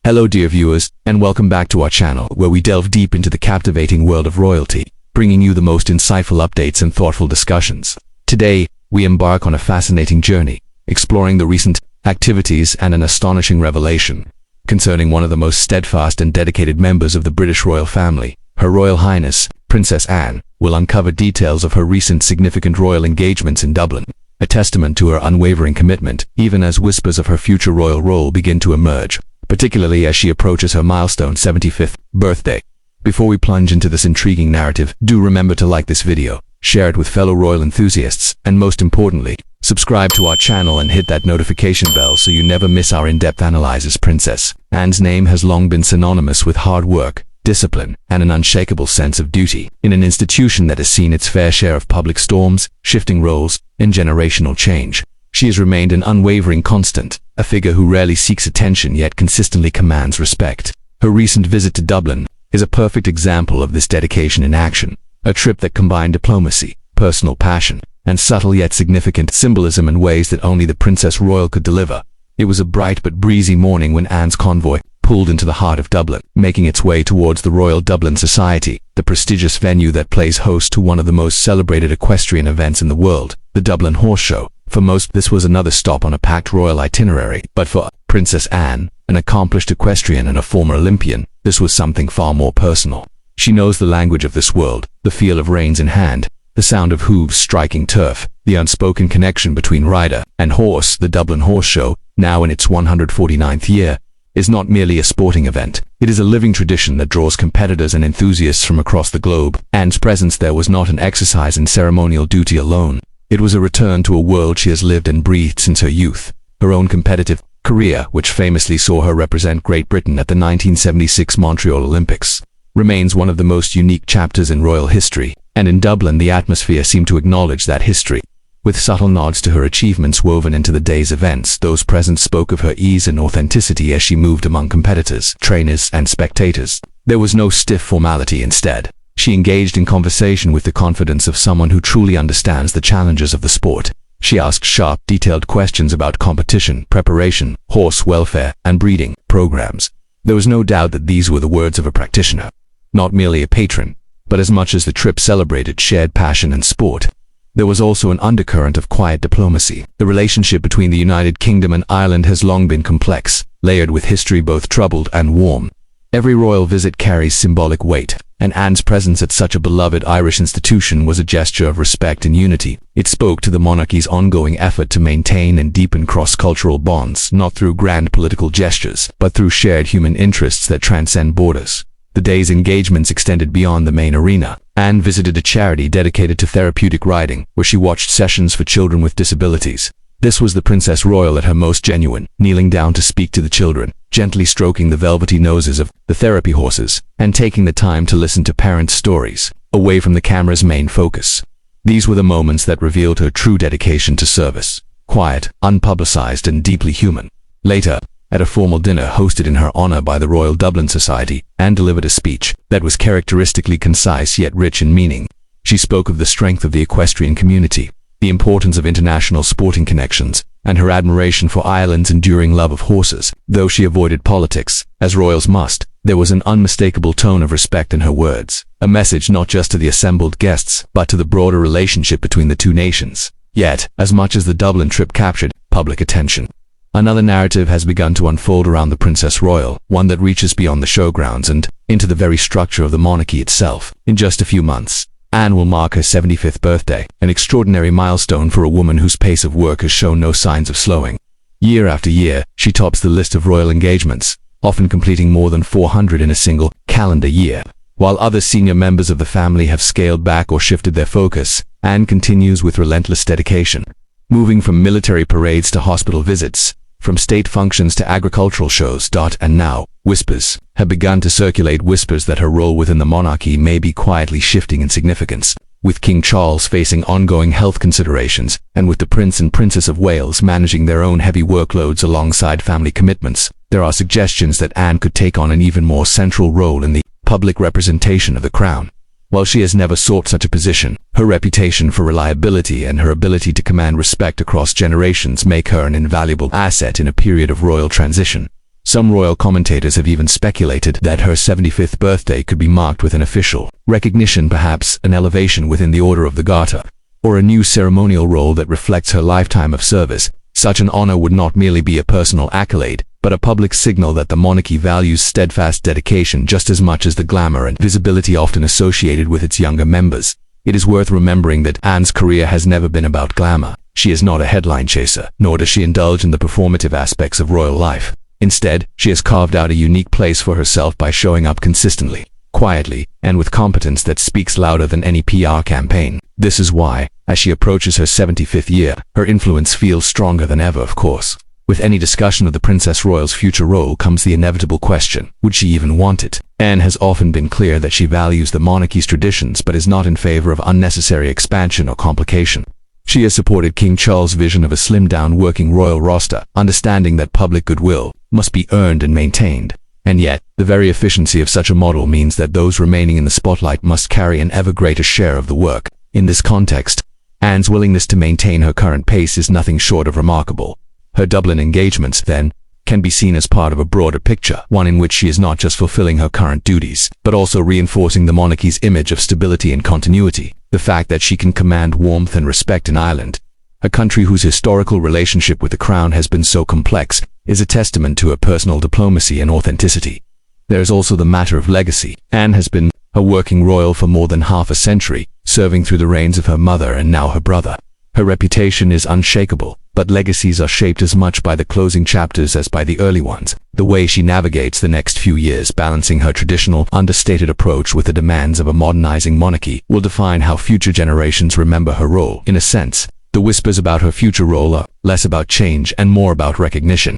Hello dear viewers, and welcome back to our channel where we delve deep into the captivating world of royalty, bringing you the most insightful updates and thoughtful discussions. Today, we embark on a fascinating journey, exploring the recent activities and an astonishing revelation concerning one of the most steadfast and dedicated members of the British royal family. Her Royal Highness, Princess Anne, will uncover details of her recent significant royal engagements in Dublin, a testament to her unwavering commitment, even as whispers of her future royal role begin to emerge, particularly as she approaches her milestone 75th birthday. Before we plunge into this intriguing narrative, do remember to like this video, share it with fellow royal enthusiasts, and most importantly, subscribe to our channel and hit that notification bell so you never miss our in-depth analyses. Princess Anne's name has long been synonymous with hard work, discipline, and an unshakable sense of duty. In an institution that has seen its fair share of public storms, shifting roles, and generational change, she has remained an unwavering constant, a figure who rarely seeks attention yet consistently commands respect. Her recent visit to Dublin is a perfect example of this dedication in action, a trip that combined diplomacy, personal passion, and subtle yet significant symbolism in ways that only the Princess Royal could deliver. It was a bright but breezy morning when Anne's convoy pulled into the heart of Dublin, making its way towards the Royal Dublin Society, the prestigious venue that plays host to one of the most celebrated equestrian events in the world, the Dublin Horse Show. For most, this was another stop on a packed royal itinerary, but for Princess Anne, an accomplished equestrian and a former Olympian, this was something far more personal. She knows the language of this world, the feel of reins in hand, the sound of hooves striking turf, the unspoken connection between rider and horse. The Dublin Horse Show, now in its 149th year, is not merely a sporting event. It is a living tradition that draws competitors and enthusiasts from across the globe. Anne's presence there was not an exercise in ceremonial duty alone. It was a return to a world she has lived and breathed since her youth. Her own competitive career, which famously saw her represent Great Britain at the 1976 Montreal Olympics, remains one of the most unique chapters in royal history, and in Dublin the atmosphere seemed to acknowledge that history. With subtle nods to her achievements woven into the day's events, those present spoke of her ease and authenticity as she moved among competitors, trainers, and spectators. There was no stiff formality. Instead, she engaged in conversation with the confidence of someone who truly understands the challenges of the sport. She asked sharp, detailed questions about competition, preparation, horse welfare, and breeding programs. There was no doubt that these were the words of a practitioner, not merely a patron, but as much as the trip celebrated shared passion and sport, there was also an undercurrent of quiet diplomacy. The relationship between the United Kingdom and Ireland has long been complex, layered with history both troubled and warm. Every royal visit carries symbolic weight, and Anne's presence at such a beloved Irish institution was a gesture of respect and unity. It spoke to the monarchy's ongoing effort to maintain and deepen cross-cultural bonds, not through grand political gestures, but through shared human interests that transcend borders. The day's engagements extended beyond the main arena. Anne visited a charity dedicated to therapeutic riding, where she watched sessions for children with disabilities. This was the Princess Royal at her most genuine, kneeling down to speak to the children, gently stroking the velvety noses of the therapy horses, and taking the time to listen to parents' stories, away from the camera's main focus. These were the moments that revealed her true dedication to service, quiet, unpublicized, and deeply human. Later, at a formal dinner hosted in her honor by the Royal Dublin Society, Anne delivered a speech that was characteristically concise yet rich in meaning. She spoke of the strength of the equestrian community, the importance of international sporting connections, and her admiration for Ireland's enduring love of horses. Though she avoided politics, as royals must, there was an unmistakable tone of respect in her words, a message not just to the assembled guests, but to the broader relationship between the two nations. Yet, as much as the Dublin trip captured public attention, another narrative has begun to unfold around the Princess Royal, one that reaches beyond the showgrounds and into the very structure of the monarchy itself. In just a few months, Anne will mark her 75th birthday, an extraordinary milestone for a woman whose pace of work has shown no signs of slowing. Year after year, she tops the list of royal engagements, often completing more than 400 in a single calendar year. While other senior members of the family have scaled back or shifted their focus, Anne continues with relentless dedication, moving from military parades to hospital visits, from state functions to agricultural shows. And now, whispers have begun to circulate, whispers that her role within the monarchy may be quietly shifting in significance. With King Charles facing ongoing health considerations, and with the Prince and Princess of Wales managing their own heavy workloads alongside family commitments, there are suggestions that Anne could take on an even more central role in the public representation of the crown. While she has never sought such a position, her reputation for reliability and her ability to command respect across generations make her an invaluable asset in a period of royal transition. Some royal commentators have even speculated that her 75th birthday could be marked with an official recognition, perhaps an elevation within the Order of the Garter, or a new ceremonial role that reflects her lifetime of service. Such an honor would not merely be a personal accolade, but a public signal that the monarchy values steadfast dedication just as much as the glamour and visibility often associated with its younger members. It is worth remembering that Anne's career has never been about glamour. She is not a headline chaser, nor does she indulge in the performative aspects of royal life. Instead, she has carved out a unique place for herself by showing up consistently, quietly, and with competence that speaks louder than any PR campaign. This is why, as she approaches her 75th year, her influence feels stronger than ever, of course. With any discussion of the Princess Royal's future role comes the inevitable question, would she even want it? Anne has often been clear that she values the monarchy's traditions but is not in favor of unnecessary expansion or complication. She has supported King Charles' vision of a slimmed-down working royal roster, understanding that public goodwill must be earned and maintained. And yet, the very efficiency of such a model means that those remaining in the spotlight must carry an ever greater share of the work. In this context, Anne's willingness to maintain her current pace is nothing short of remarkable. Her Dublin engagements, then, can be seen as part of a broader picture, one in which she is not just fulfilling her current duties, but also reinforcing the monarchy's image of stability and continuity. The fact that she can command warmth and respect in Ireland, a country whose historical relationship with the crown has been so complex, is a testament to her personal diplomacy and authenticity. There is also the matter of legacy. Anne has been a working royal for more than half a century, serving through the reigns of her mother and now her brother. Her reputation is unshakable, but legacies are shaped as much by the closing chapters as by the early ones. The way she navigates the next few years, balancing her traditional, understated approach with the demands of a modernizing monarchy, will define how future generations remember her role. In a sense, the whispers about her future role are less about change and more about recognition.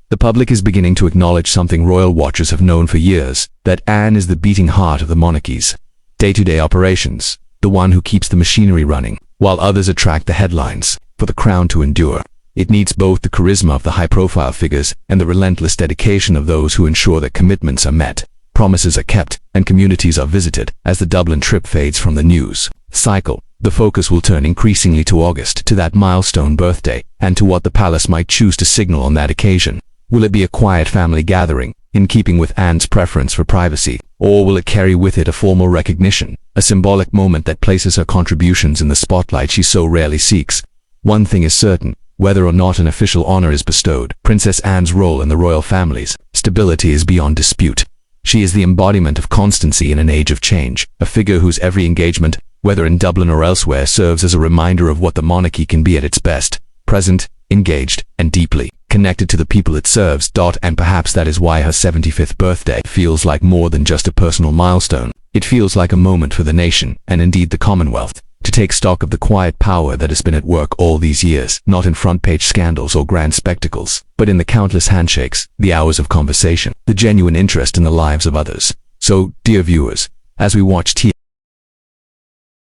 The public is beginning to acknowledge something royal watchers have known for years, that Anne is the beating heart of the monarchy's day-to-day operations, the one who keeps the machinery running, while others attract the headlines. For the crown to endure, it needs both the charisma of the high-profile figures and the relentless dedication of those who ensure that commitments are met, promises are kept, and communities are visited. As the Dublin trip fades from the news cycle, the focus will turn increasingly to August, to that milestone birthday, and to what the palace might choose to signal on that occasion. Will it be a quiet family gathering, in keeping with Anne's preference for privacy, or will it carry with it a formal recognition, a symbolic moment that places her contributions in the spotlight she so rarely seeks? One thing is certain, whether or not an official honor is bestowed, Princess Anne's role in the royal family's stability is beyond dispute. She is the embodiment of constancy in an age of change, a figure whose every engagement, whether in Dublin or elsewhere, serves as a reminder of what the monarchy can be at its best: present, engaged, and deeply connected to the people it serves. And perhaps that is why her 75th birthday feels like more than just a personal milestone. It feels like a moment for the nation, and indeed the Commonwealth, to take stock of the quiet power that has been at work all these years, not in front-page scandals or grand spectacles, but in the countless handshakes, the hours of conversation, the genuine interest in the lives of others. So, dear viewers, as we watch